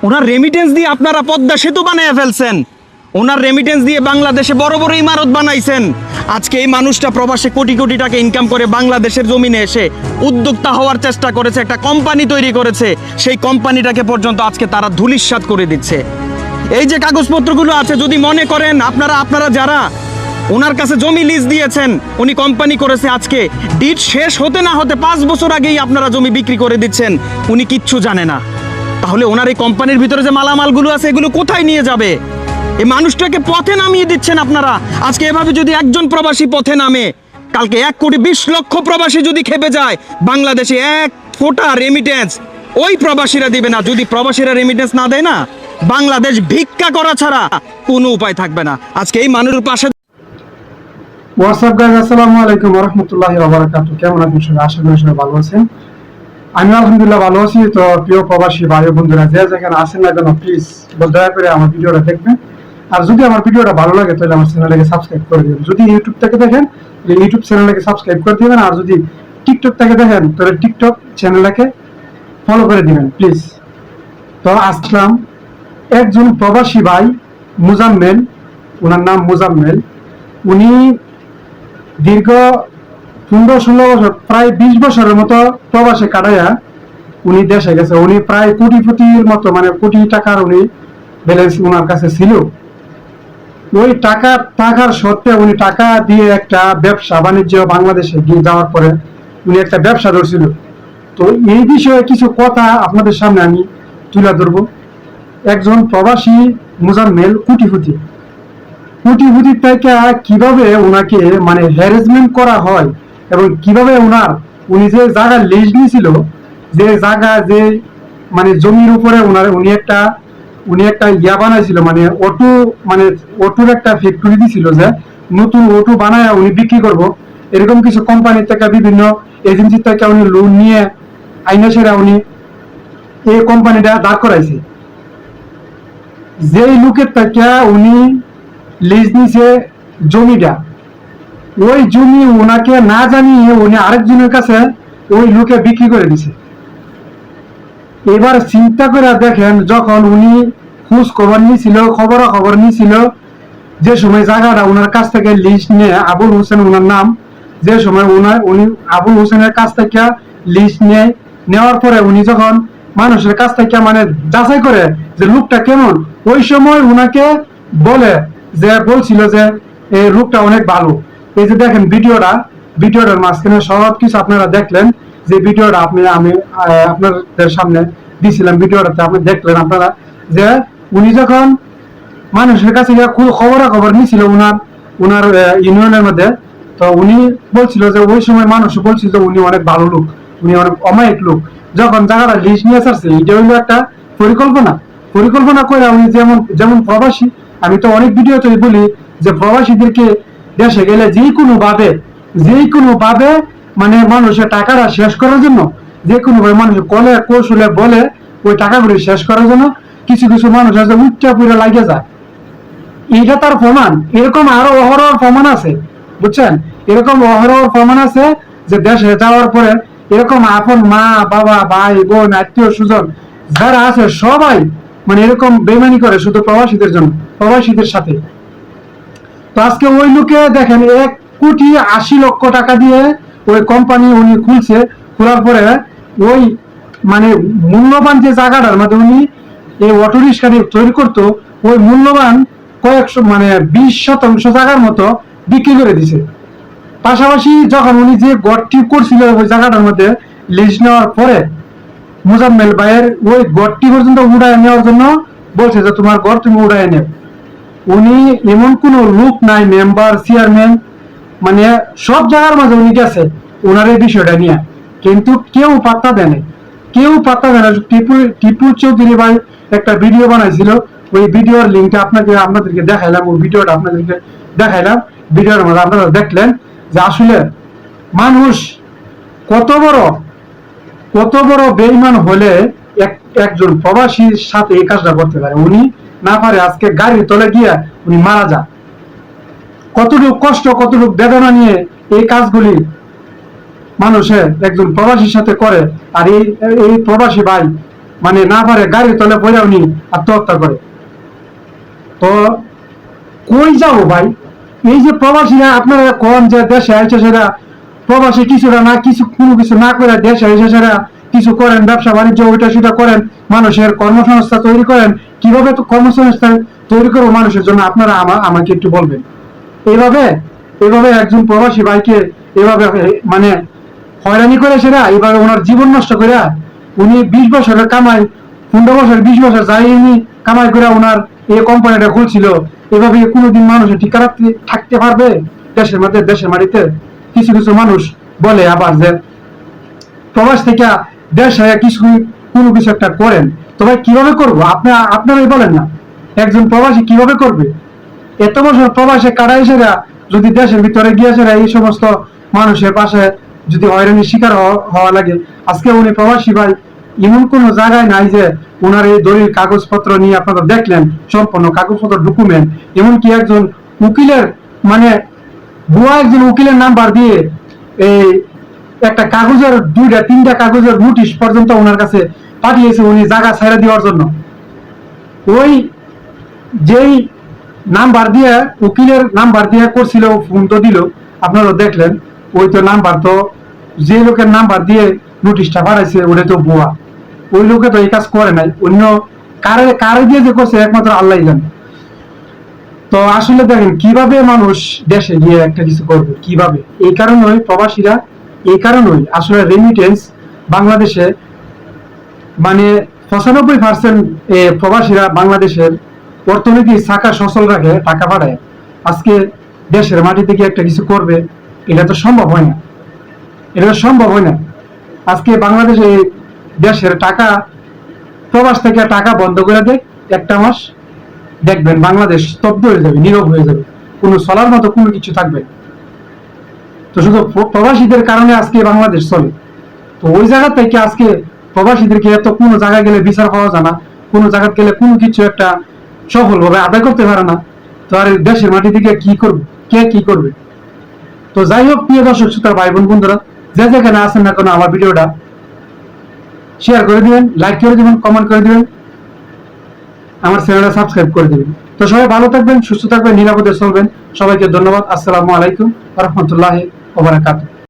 ওনার remittance দিয়ে আপনারা পদ্মা সেতু বানিয়ে ফেলছেন, ওনার রেমিটেন্স দিয়ে বাংলাদেশে বড় বড় ইমারত বানাইছেন। আজকে এই মানুষটা প্রবাসে কোটি কোটি টাকা ইনকাম করে বাংলাদেশের জমিনে এসে উদ্যোক্তা হওয়ার চেষ্টা করেছে, একটা কোম্পানি তৈরি করেছে, সেই কোম্পানিটাকে পর্যন্ত আজকে তারা ধূলিসাৎ করে দিচ্ছে। এই যে কাগজপত্রগুলো আছে, যদি মনে করেন আপনারা যারা ওনার কাছে জমি লিজ দিয়েছেন, উনি কোম্পানি করেছে, আজকে ডিট শেষ হতে না হতে 5 বছর আগেই আপনারা জমি বিক্রি করে দিচ্ছেন, উনি কিচ্ছু জানে না। তাহলে ওনার এই কোম্পানির ভিতরে যে মালামালগুলো আছে এগুলো কোথায় নিয়ে যাবে? এই মানুষটাকে পথে নামিয়ে দিচ্ছেন আপনারা। আজকে এভাবে যদি একজন প্রবাসী পথে নামে, কালকে 1,20,00,000 প্রবাসী যদি খেপে যায়, বাংলাদেশে 1 ফোঁটা রেমিটেন্স ওই প্রবাসীরা দিবে না। যদি প্রবাসীরা রেমিটেন্স না দেয় না, বাংলাদেশ ভিক্ষা করা ছাড়া কোনো উপায় থাকবে না। আজকে এই মানুষের পাশে। হোয়াটসঅ্যাপ গাইজ, আসসালামু আলাইকুম ওয়া রাহমাতুল্লাহি ওয়া বারাকাতুহু। কেমন আছেন সবাই? আশা করি সবাই ভালো আছেন। আমি আলহামদুলিল্লাহ ভালো আছি। তো প্রিয় প্রবাসী ভাই বন্ধুরা, যে যেখানে আছেন না কেন, প্লিজ দয়া করে আমার ভিডিওটা দেখবেন। আর যদি আমার ভিডিওটা ভালো লাগে তাহলে আমার চ্যানেলটাকে সাবস্ক্রাইব করে দিবেন। যদি ইউটিউব থেকে দেখেন তাহলে ইউটিউব চ্যানেলটাকে সাবস্ক্রাইব করে দিবেন, আর যদি টিকটক থেকে দেখেন তাহলে টিকটক চ্যানেলটাকে ফলো করে দিবেন প্লিজ। তো আসলাম একজন প্রবাসী ভাই মুজাম্মেল, ওনার নাম মুজাম্মেল। উনি দীর্ঘ 15-16 বছর, প্রায় 20 বছরের মতো প্রবাসে কাটাইয়া উনি দেশে গেছে। উনি প্রায় কোটিপতির মতো, মানে কোটি টাকার উনি ব্যালেন্স ওনার কাছে ছিল। ওই টাকার সত্ত্বে উনি টাকা দিয়ে একটা ব্যবসা বাণিজ্য, বাংলাদেশে গিয়ে যাওয়ার পরে উনি একটা ব্যবসা ধরছিল। তো এই বিষয়ে কিছু কথা আপনাদের সামনে আমি তুলে ধরব। একজন প্রবাসী মুজাম্মেল কোটিপতি থেকে কিভাবে ওনাকে মানে হ্যারাসমেন্ট করা হয়, এবং কিভাবে উনি যে জায়গা লিজ নিয়েছিল, যে জায়গা, যে মানে জমির উপরে উনি একটা ইয়া বানাইছিল, মানে অটোর একটা ফ্যাক্টরি দিছিল, যে নতুন অটো বানায় উনি বিক্রি করব। এরকম কিছু কোম্পানি থেকে, বিভিন্ন এজেন্সি থেকে উনি লোন নিয়ে আইনা সেরা উনি এই কোম্পানিটা দাঁড় করাইছে। যেই লোকের থেকে উনি লিজ নিছে জমিটা, ওই জমি ওনাকে না জানিয়ে উনি আরেকজনের কাছে ওই লোকে বিক্রি করে দিছে। এবার চিন্তা করে দেখেন, যখন উনি খোঁজ খবর নিয়েছিল, যে সময় জায়গাটা ওনার কাছ থেকে লিজ নিয়ে, আবুল হোসেন ওনার নাম, যে সময় উনি আবুল হোসেনের কাছ থেকে লিজ নেওয়ার পরে উনি যখন মানুষের কাছ থেকে মানে যাচাই করে যে লোকটা কেমন, ওই সময় উনাকে বলছিল যে এই লোকটা অনেক ভালো। এই যে দেখেন ভিডিওটার মাঝখানে সব কিছু আপনারা দেখলেন, যে ভিডিওটা আমি আপনাদের সামনে দিয়েছিলাম, ভিডিওটাতে আপনি দেখলেন আপনারা, যে উনি যখন মানুষের কাছে খবর নিয়েছিল উনার ইউনিয়নের মধ্যে, তো উনি বলছিল যে ওই সময় মানুষ বলছিল যে উনি অনেক ভালো লোক, উনি অনেক অমায়িক লোক। যখন জায়গাটা লিস্ট নিয়ে আসছে, এটা হইলো একটা পরিকল্পনা করে উনি যেমন প্রবাসী, আমি তো অনেক ভিডিওতে বলি যে প্রবাসীদেরকে দেশে গেলে যে কোনো ভাবে মানে মানুষের টাকাটা শেষ করার জন্য, যে কোনো ভাবে মানুষের কৌশলে বলে ওই টাকাগুলি শেষ করার জন্য কিছু মানুষ আছে উচ্চা পুরে লাগে যায়। এটা তার প্রমাণ। এরকম আরো অহরহ প্রমাণ আছে, বুঝছেন? এরকম অহরহ প্রমাণ আছে যে দেশে যাওয়ার পরে এরকম আপন মা বাবা ভাই বোন আত্মীয় স্বজন যারা আছে সবাই মানে এরকম বেমানি করে শুধু প্রবাসীদের সাথে। তো আজকে ওই লোকে দেখেন 1,80,00,000 টাকা দিয়ে ওই কোম্পানি উনি খুলছে। খোলার পরে ওই মানে মূল্যবান যে জায়গাটার মধ্যে উনি এই অটো রিক্সা তৈরি করতো, ওই মূল্যবান কয়েকশো মানে 20% জায়গার মতো বিক্রি করে দিছে। পাশাপাশি যখন উনি যে গড়টি করছিল ওই জায়গাটার মধ্যে লিজ নেওয়ার পরে, মুজাম্মেল ভাইয়ের ওই গড়টি পর্যন্ত উড়ায় নেওয়ার জন্য বলছে যে তোমার গড় তুমি উড়ায় নেও। উনি এমন কোন লোক নাই, মেম্বার চেয়ারম্যান মানে সব জায়গার মাঝে উনি গেছে ওনার এই বিষয়টা নিয়ে, কিন্তু কেউ পাত্তা দেয় না। টিপু চৌধুরী ভাই একটা ভিডিও বানাইছিল, ওই ভিডিওর লিঙ্কটা আপনাদেরকে দেখাইলাম, ওই ভিডিওটা আপনাদেরকে দেখাইলাম। ভিডিওর মধ্যে আপনারা দেখলেন যে আসলে মানুষ কত বড় বেঈমান হলে একজন প্রবাসীর সাথে এই কাজটা করতে পারে। উনি না পারে আজকে গাড়ির তলে গিয়া উনি মারা যান। কতটুকু কষ্ট, কতটুকু বেদনা নিয়ে এই কাজগুলি মানুষের একজন প্রবাসীর সাথে করে। আর এই প্রবাসী ভাই মানে না পারে গাড়ির তলে পড়ে উনি আত্মহত্যা করে। তো কই যাবো ভাই? এই যে প্রবাসীরা আপনারা কন যে দেশে আইসে সেরা প্রবাসী কিছুটা না কিছু কোনো কিছু না করে দেশে আইসে সেরা কিছু করেন, ব্যবসা বাণিজ্য ওইটা সেটা করেন, মানুষের কর্মসংস্থান তৈরি করেন। কিভাবে তো কর্মসংস্থান তৈরি করবো মানুষের জন্য আপনারা আমাকে একটু বলবেন। এইভাবে এইভাবে একজন প্রবাসী ভাইকে এভাবে মানে হয়রানি করে সেরা এইভাবে ওনার জীবন নষ্ট করে উনি 20 বছরের কামাই 15 বছর 20 বছর যাই উনি কামাই করে ওনার এই কোম্পানিটা খুলছিল, এভাবে কোনোদিন মানুষের ঠিক থাকতে পারবে দেশের মধ্যে দেশের মাটিতে? কিছু কিছু মানুষ বলে আবার যে প্রবাস থেকে দেশে কিছু কোনো কিছু একটা করেন। তো ভাই কিভাবে করবো? আপনারাই বলেন না, একজন প্রবাসী কিভাবে করবে? এত বছর প্রবাসে কাটাই সেরা যদি দেশের ভিতরে গিয়ে সেরা এই সমস্ত মানুষের পাশে যদি হয়রানির শিকার হওয়া লাগে, আজকে উনি প্রবাসী ভাই এমন কোন জায়গায় নাই যে ওনার এই দলিল কাগজপত্র নিয়ে আপনারা দেখলেন সম্পূর্ণ কাগজপত্র ডকুমেন্ট, এমনকি একজন উকিলের মানে ভুয়া একজন উকিলের নাম্বার দিয়ে এই একটা কাগজের 2-3টা কাগজের নোটিশ পর্যন্ত ওনার কাছে পাঠিয়েছে উনি জায়গা ছাইড়া দেওয়ার জন্য। ওই যেই নাম্বার দিয়ে উকিলের নাম্বার দিয়ে করছিল ফোন তো দিল আপনারা দেখলেন, ওই তো নাম্বার তো যে লোকের নাম্বার দিয়ে নোটিশটা পাঠাইছে ওটা তো ভুয়া। ওই লোকে তো এই কাজ করে নাই, অন্য কারে দিয়ে যে করছে একমাত্র আল্লাহ জানে। তো আসলে দেখেন কিভাবে মানুষ দেশে গিয়ে একটা কিছু করবে কিভাবে, এই কারণেই প্রবাসীরা এই কারণেই আসলে রেমিটেন্স বাংলাদেশে মানে 95% প্রবাসীরা বাংলাদেশের অর্থনীতি চাকা সচল রাখে, টাকা পাঠায়। আজকে দেশের মাটি থেকে একটা কিছু করবে এটা তো সম্ভব হয় না, এটা সম্ভব হয় না। আজকে বাংলাদেশে দেশের টাকা প্রবাস থেকে টাকা বন্ধ করে দেয় একটা মাস, দেখবেন বাংলাদেশ স্তব্ধ হয়ে যাবে, নীরব হয়ে যাবে, কোনো চলার মতো কোনো কিছু থাকবে না। তো শুধু প্রবাসীদের কারণে আজকে বাংলাদেশ চলে। তো ওই জায়গা থেকে আজকে প্রবাসীদেরকে এত কোনো জায়গায় গেলে বিচার পাওয়া যায় না, কোনো জায়গা গেলে কোনো কিছু একটা সফলভাবে আদায় করতে পারে না। তো আর দেশের মাটি থেকে কি করবে, কে কি করবে? তো যাই হোক প্রিয় দর্শক শ্রোতা ভাই বোন বন্ধুরা, যে যেখানে আছেন না কেন আমার ভিডিওটা শেয়ার করে দিবেন, লাইক করে দিবেন, কমেন্ট করে দিবেন, আমার চ্যানেলটা সাবস্ক্রাইব করে দিবেন। তো সবাই ভালো থাকবেন, সুস্থ থাকবেন, নিরাপদে চলবেন। সবাইকে ধন্যবাদ। আসসালামু আলাইকুম ওয়া রাহমাতুল্লাহি ওয়া বারাকাতুহু।